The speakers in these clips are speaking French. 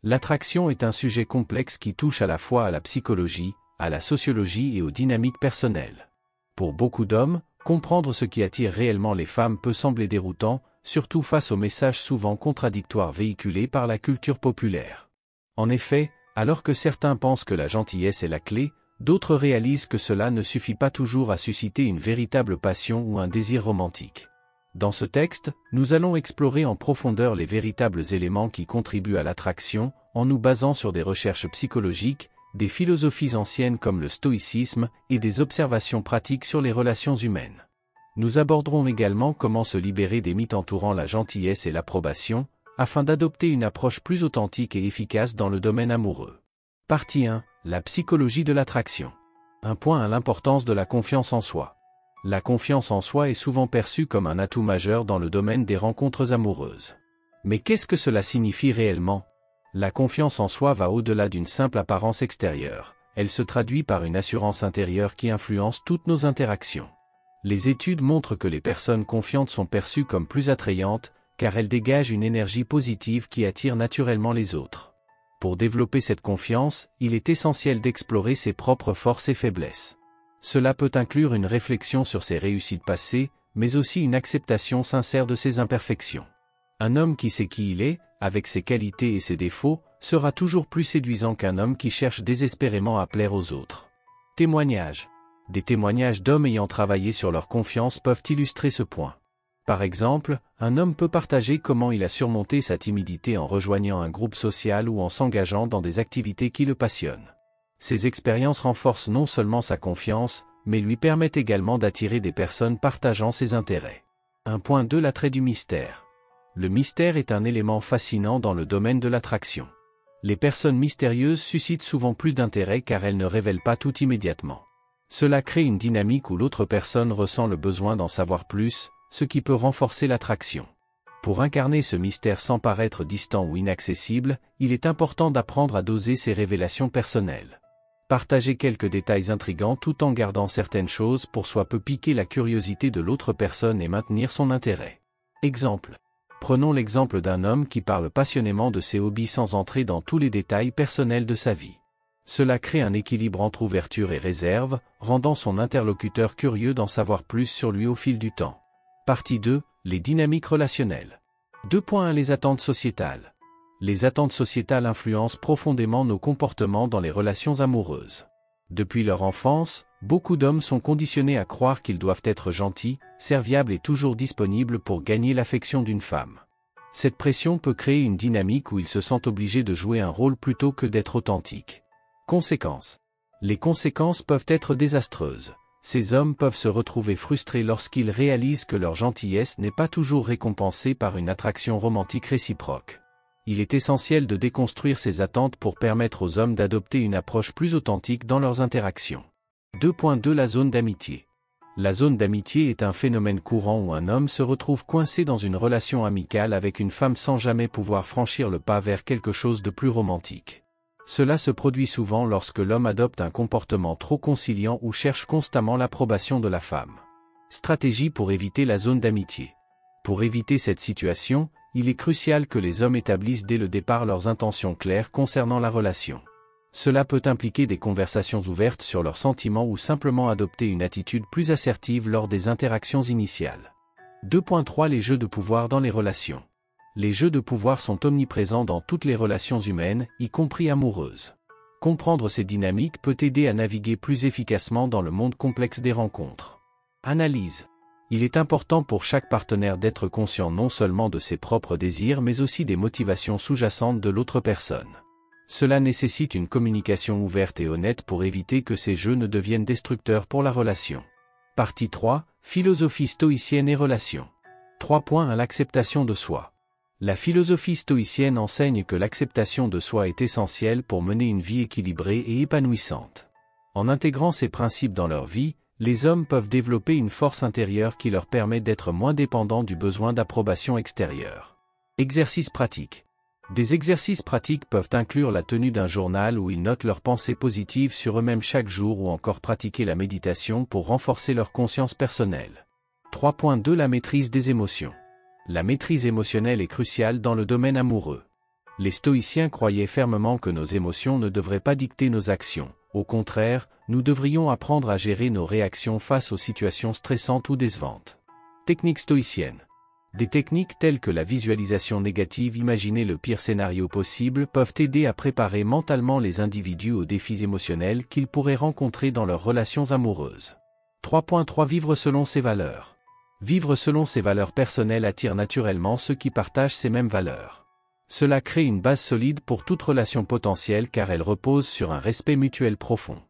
L'attraction est un sujet complexe qui touche à la fois à la psychologie, à la sociologie et aux dynamiques personnelles. Pour beaucoup d'hommes, comprendre ce qui attire réellement les femmes peut sembler déroutant, surtout face aux messages souvent contradictoires véhiculés par la culture populaire. En effet, alors que certains pensent que la gentillesse est la clé, d'autres réalisent que cela ne suffit pas toujours à susciter une véritable passion ou un désir romantique. Dans ce texte, nous allons explorer en profondeur les véritables éléments qui contribuent à l'attraction, en nous basant sur des recherches psychologiques, des philosophies anciennes comme le stoïcisme et des observations pratiques sur les relations humaines. Nous aborderons également comment se libérer des mythes entourant la gentillesse et l'approbation, afin d'adopter une approche plus authentique et efficace dans le domaine amoureux. Partie 1. La psychologie de l'attraction. Un point à l'importance de la confiance en soi. La confiance en soi est souvent perçue comme un atout majeur dans le domaine des rencontres amoureuses. Mais qu'est-ce que cela signifie réellement? La confiance en soi va au-delà d'une simple apparence extérieure. Elle se traduit par une assurance intérieure qui influence toutes nos interactions. Les études montrent que les personnes confiantes sont perçues comme plus attrayantes, car elles dégagent une énergie positive qui attire naturellement les autres. Pour développer cette confiance, il est essentiel d'explorer ses propres forces et faiblesses. Cela peut inclure une réflexion sur ses réussites passées, mais aussi une acceptation sincère de ses imperfections. Un homme qui sait qui il est, avec ses qualités et ses défauts, sera toujours plus séduisant qu'un homme qui cherche désespérément à plaire aux autres. Témoignages. Des témoignages d'hommes ayant travaillé sur leur confiance peuvent illustrer ce point. Par exemple, un homme peut partager comment il a surmonté sa timidité en rejoignant un groupe social ou en s'engageant dans des activités qui le passionnent. Ces expériences renforcent non seulement sa confiance, mais lui permettent également d'attirer des personnes partageant ses intérêts. 1.2 L'attrait du mystère. Le mystère est un élément fascinant dans le domaine de l'attraction. Les personnes mystérieuses suscitent souvent plus d'intérêt car elles ne révèlent pas tout immédiatement. Cela crée une dynamique où l'autre personne ressent le besoin d'en savoir plus, ce qui peut renforcer l'attraction. Pour incarner ce mystère sans paraître distant ou inaccessible, il est important d'apprendre à doser ses révélations personnelles. Partager quelques détails intrigants tout en gardant certaines choses pour soi peut piquer la curiosité de l'autre personne et maintenir son intérêt. Exemple. Prenons l'exemple d'un homme qui parle passionnément de ses hobbies sans entrer dans tous les détails personnels de sa vie. Cela crée un équilibre entre ouverture et réserve, rendant son interlocuteur curieux d'en savoir plus sur lui au fil du temps. Partie 2. Les dynamiques relationnelles. 2.1 Les attentes sociétales. Les attentes sociétales influencent profondément nos comportements dans les relations amoureuses. Depuis leur enfance, beaucoup d'hommes sont conditionnés à croire qu'ils doivent être gentils, serviables et toujours disponibles pour gagner l'affection d'une femme. Cette pression peut créer une dynamique où ils se sentent obligés de jouer un rôle plutôt que d'être authentiques. Conséquences. Les conséquences peuvent être désastreuses. Ces hommes peuvent se retrouver frustrés lorsqu'ils réalisent que leur gentillesse n'est pas toujours récompensée par une attraction romantique réciproque. Il est essentiel de déconstruire ces attentes pour permettre aux hommes d'adopter une approche plus authentique dans leurs interactions. 2.2 La zone d'amitié. La zone d'amitié est un phénomène courant où un homme se retrouve coincé dans une relation amicale avec une femme sans jamais pouvoir franchir le pas vers quelque chose de plus romantique. Cela se produit souvent lorsque l'homme adopte un comportement trop conciliant ou cherche constamment l'approbation de la femme. Stratégie pour éviter la zone d'amitié. Pour éviter cette situation, il est crucial que les hommes établissent dès le départ leurs intentions claires concernant la relation. Cela peut impliquer des conversations ouvertes sur leurs sentiments ou simplement adopter une attitude plus assertive lors des interactions initiales. 2.3 Les jeux de pouvoir dans les relations. Les jeux de pouvoir sont omniprésents dans toutes les relations humaines, y compris amoureuses. Comprendre ces dynamiques peut aider à naviguer plus efficacement dans le monde complexe des rencontres. Analyse. Il est important pour chaque partenaire d'être conscient non seulement de ses propres désirs mais aussi des motivations sous-jacentes de l'autre personne. Cela nécessite une communication ouverte et honnête pour éviter que ces jeux ne deviennent destructeurs pour la relation. Partie 3. Philosophie stoïcienne et relations. 3.1 L'acceptation de soi. La philosophie stoïcienne enseigne que l'acceptation de soi est essentielle pour mener une vie équilibrée et épanouissante. En intégrant ces principes dans leur vie, les hommes peuvent développer une force intérieure qui leur permet d'être moins dépendants du besoin d'approbation extérieure. Exercices pratiques. Des exercices pratiques peuvent inclure la tenue d'un journal où ils notent leurs pensées positives sur eux-mêmes chaque jour ou encore pratiquer la méditation pour renforcer leur conscience personnelle. 3.2 La maîtrise des émotions. La maîtrise émotionnelle est cruciale dans le domaine amoureux. Les stoïciens croyaient fermement que nos émotions ne devraient pas dicter nos actions. Au contraire, nous devrions apprendre à gérer nos réactions face aux situations stressantes ou décevantes. Techniques stoïciennes. Des techniques telles que la visualisation négative, imaginer le pire scénario possible, peuvent aider à préparer mentalement les individus aux défis émotionnels qu'ils pourraient rencontrer dans leurs relations amoureuses. 3.3 Vivre selon ses valeurs. Vivre selon ses valeurs personnelles attire naturellement ceux qui partagent ces mêmes valeurs. Cela crée une base solide pour toute relation potentielle car elle repose sur un respect mutuel profond.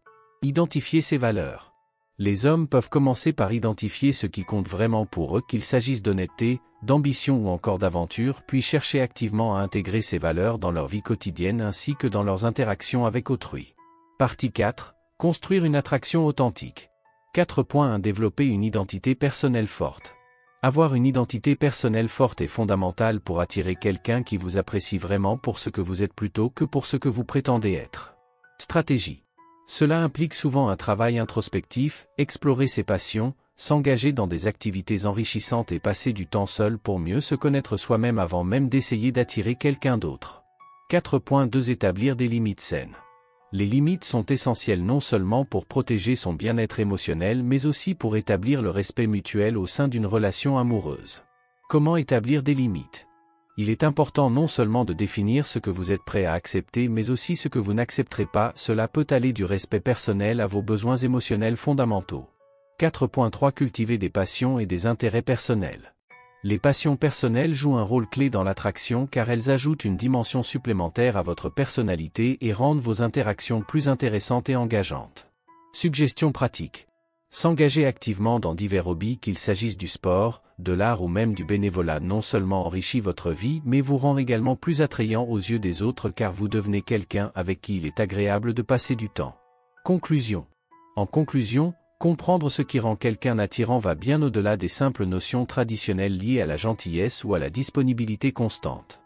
Identifier ses valeurs. Les hommes peuvent commencer par identifier ce qui compte vraiment pour eux, qu'il s'agisse d'honnêteté, d'ambition ou encore d'aventure, puis chercher activement à intégrer ces valeurs dans leur vie quotidienne ainsi que dans leurs interactions avec autrui. Partie 4. Construire une attraction authentique. 4.1 Développer une identité personnelle forte. Avoir une identité personnelle forte est fondamental pour attirer quelqu'un qui vous apprécie vraiment pour ce que vous êtes plutôt que pour ce que vous prétendez être. Stratégie. Cela implique souvent un travail introspectif, explorer ses passions, s'engager dans des activités enrichissantes et passer du temps seul pour mieux se connaître soi-même avant même d'essayer d'attirer quelqu'un d'autre. 4.2 Établir des limites saines. Les limites sont essentielles non seulement pour protéger son bien-être émotionnel mais aussi pour établir le respect mutuel au sein d'une relation amoureuse. Comment établir des limites ? Il est important non seulement de définir ce que vous êtes prêt à accepter mais aussi ce que vous n'accepterez pas, cela peut aller du respect personnel à vos besoins émotionnels fondamentaux. 4.3 Cultiver des passions et des intérêts personnels. Les passions personnelles jouent un rôle clé dans l'attraction car elles ajoutent une dimension supplémentaire à votre personnalité et rendent vos interactions plus intéressantes et engageantes. Suggestions pratiques. S'engager activement dans divers hobbies, qu'il s'agisse du sport, de l'art ou même du bénévolat, non seulement enrichit votre vie mais vous rend également plus attrayant aux yeux des autres car vous devenez quelqu'un avec qui il est agréable de passer du temps. Conclusion. En conclusion, comprendre ce qui rend quelqu'un attirant va bien au-delà des simples notions traditionnelles liées à la gentillesse ou à la disponibilité constante.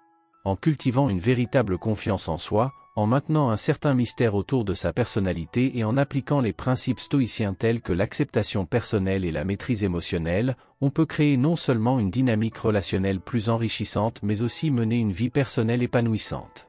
En cultivant une véritable confiance en soi, en maintenant un certain mystère autour de sa personnalité et en appliquant les principes stoïciens tels que l'acceptation personnelle et la maîtrise émotionnelle, on peut créer non seulement une dynamique relationnelle plus enrichissante mais aussi mener une vie personnelle épanouissante.